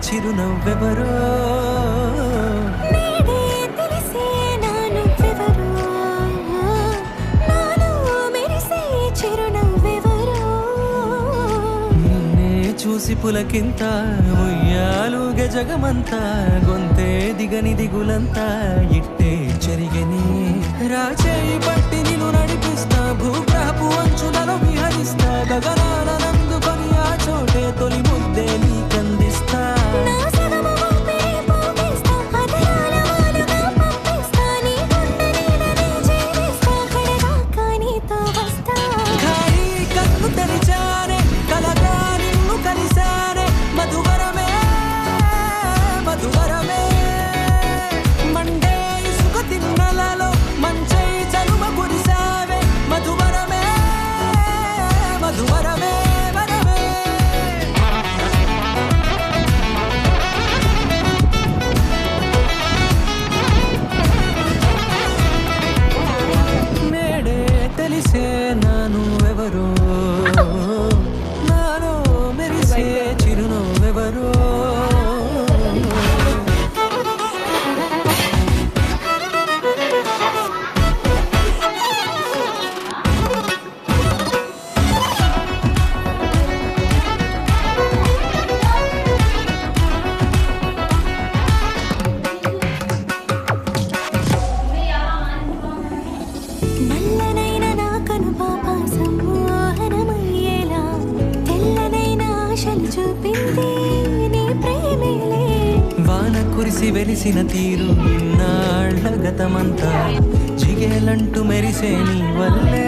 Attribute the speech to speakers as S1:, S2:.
S1: చిరునవ్వెవరో
S2: నేడే తెలిసే నానువ్వెవరో నాలో మెరిసే చిరునవ్వెవరో
S1: నిన్నే చూసి పులకింత ఉయ్యాలుగే జగమంతా గొంతే దిగని దిగులంతా ఇట్టే చెరిగని రాచేయి పట్టి నిన్ను నడిపిస్తా భూగ్రహపు అంచులలో విహరిస్తా గగనాల నందుకొని ఆ చోటే తొలి ముద్దే నీకందిస్తా
S2: నా సగమ ఊపిరి పోగేస్తా అధరాల వాలుగా పంపిస్తా నీ గుండె నీడనే చేరిస్తా కడదాకా నీతో వస్తా
S1: ఖాళీ కన్ను తెరిచానే కలగా నిన్ను కలిసానే మధువరమే మధువరమే మండే ఇసుక తిన్నలలో మంచై చలువ కురిసావే మధువరమే మధువరమే వరమే నేడే తెలిసే నాను ఎవరో నాలో మెరిసే చిరునవ్వెవరో
S2: నల్లనైన నా కనుపాప సమ్మోహనమయ్యేలా తెల్లనైన ఆశలు చూపింది నీ ప్రేమేలే
S1: వాన కురిసి వెలిసిన తీరు ఇన్నాళ్ళ గతమంతా జిగేలంటూ మెరిసే నీ వల్లే